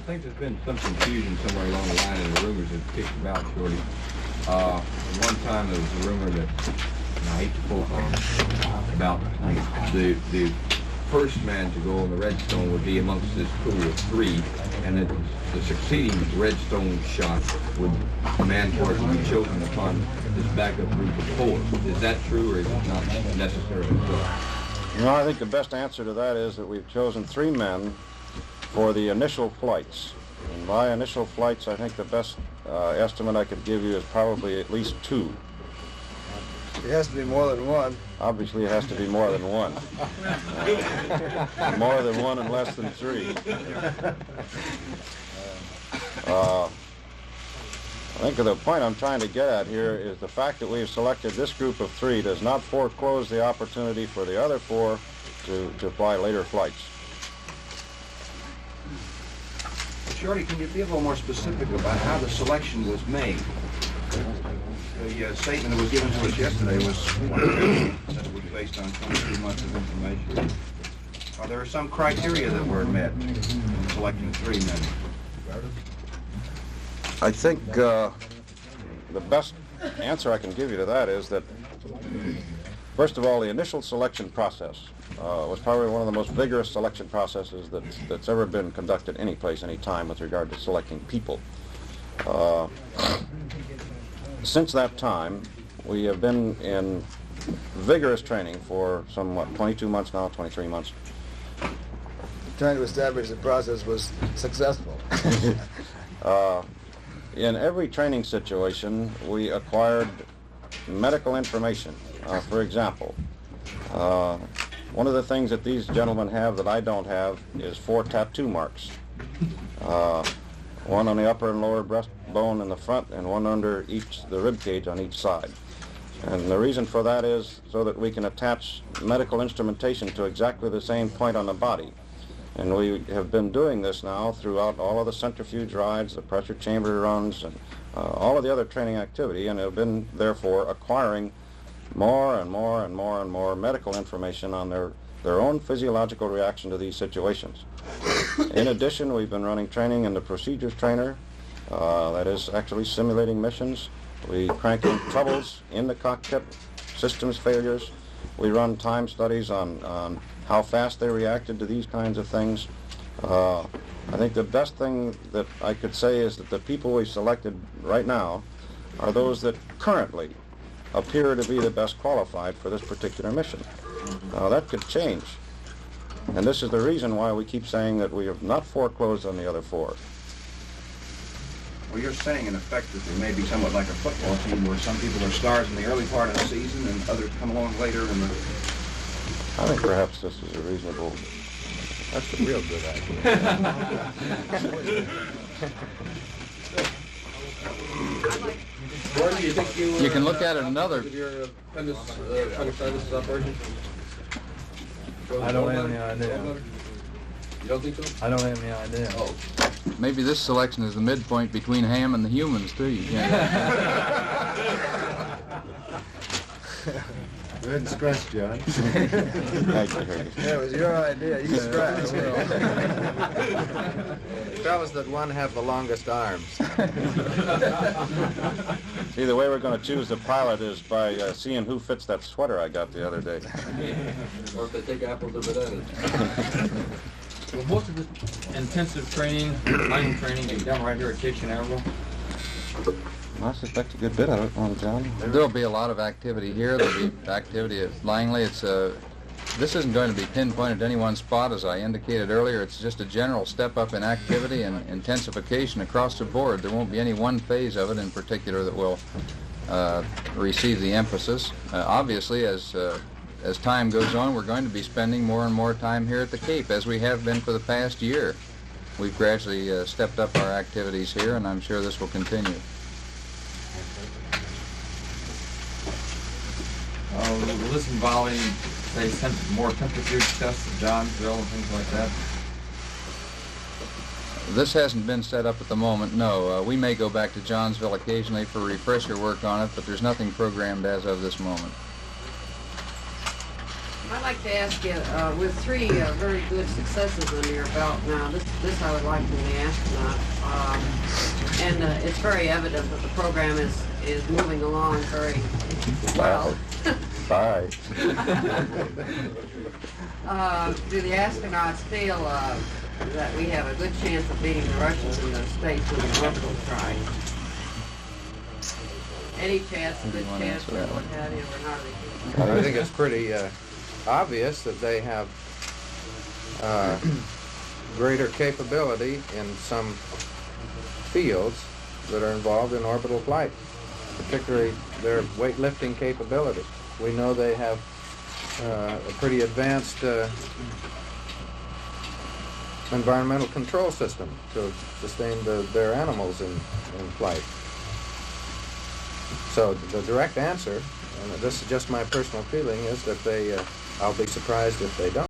think there's been some confusion somewhere along the line in the rumors that kicked about, Shorty. One time there was a rumor that, and I hate to quote about the first man to go on the redstone would be amongst this pool of 3, and that the succeeding redstone shot would, the man force would be chosen upon this backup group of 4. Is that true, or is it not necessarily true? No, I think the best answer to that is that we've chosen 3 men for the initial flights. And by initial flights, I think the best estimate I could give you is probably at least 2. It has to be more than 1. Obviously, it has to be more than 1. More than 1 and less than 3. I think the point I'm trying to get at here is the fact that we've selected this group of 3 does not foreclose the opportunity for the other 4 to fly later flights. Shorty, can you be a little more specific about how the selection was made? The statement that was given to us yesterday was that it was based on 22 months of information. Are there some criteria that were met in selecting 3 men? I think the best answer I can give you to that is that, first of all, the initial selection process was probably one of the most vigorous selection processes that's ever been conducted any place, any time with regard to selecting people. Since that time, we have been in vigorous training for somewhat 22 months now, 23 months. Trying to establish the process was successful. In every training situation, we acquired medical information. For example, one of the things that these gentlemen have that I don't have is 4 tattoo marks. One on the upper and lower breastbone in the front and one under the rib cage on each side. And the reason for that is so that we can attach medical instrumentation to exactly the same point on the body. And we have been doing this now throughout all of the centrifuge rides, the pressure chamber runs, and all of the other training activity, and have been, therefore, acquiring more and more and more and more medical information on their own physiological reaction to these situations. In addition, we've been running training in the procedures trainer, that is actually simulating missions. We crank in troubles in the cockpit, systems failures. We run time studies on how fast they reacted to these kinds of things. I think the best thing that I could say is that the people we selected right now are those that currently appear to be the best qualified for this particular mission. That could change. And this is the reason why we keep saying that we have not foreclosed on the other 4. Well, you're saying, in effect, that there may be somewhat like a football team where some people are stars in the early part of the season and others come along later in the... I think perhaps this is a reasonable... That's a real good idea. Where do you think you can look at it another... Your appendicitis operation? I don't have any idea. You don't think so? I don't have any idea. Oh. Maybe this selection is the midpoint between ham and the humans, too. You can't... Good scratch, John. Thank you. That was your idea. You scratched. Fellas that won have the longest arms. See, the way we're going to choose the pilot is by seeing who fits that sweater I got the other day. Or if they take apples or bananas. Well, most of this intensive training, flying training, is done right here at Cape Canaveral. I suspect a good bit of it on John. There'll be a lot of activity here. There'll be activity at Langley. This isn't going to be pinpointed to any one spot, as I indicated earlier. It's just a general step up in activity and intensification across the board. There won't be any one phase of it in particular that will receive the emphasis. Obviously, as time goes on, we're going to be spending more and more time here at the Cape, as we have been for the past year. We've gradually stepped up our activities here, and I'm sure this will continue. Will this involve any, say, more centrifuge tests at Johnsville and things like that? This hasn't been set up at the moment, no. We may go back to Johnsville occasionally for refresher work on it, but there's nothing programmed as of this moment. I'd like to ask you, with 3 very good successes under your belt now, this I would like from the astronauts. not. And it's very evident that the program is moving along very well. Bye. Do the astronauts feel that we have a good chance of beating the Russians in the space with an orbital strike? Any chance, a good chance, or what have you, or not? I think it's pretty obvious that they have greater capability in some fields that are involved in orbital flight, particularly their weightlifting capability. We know they have a pretty advanced environmental control system to sustain their animals in flight. So the direct answer, and this is just my personal feeling, is that I'll be surprised if they don't.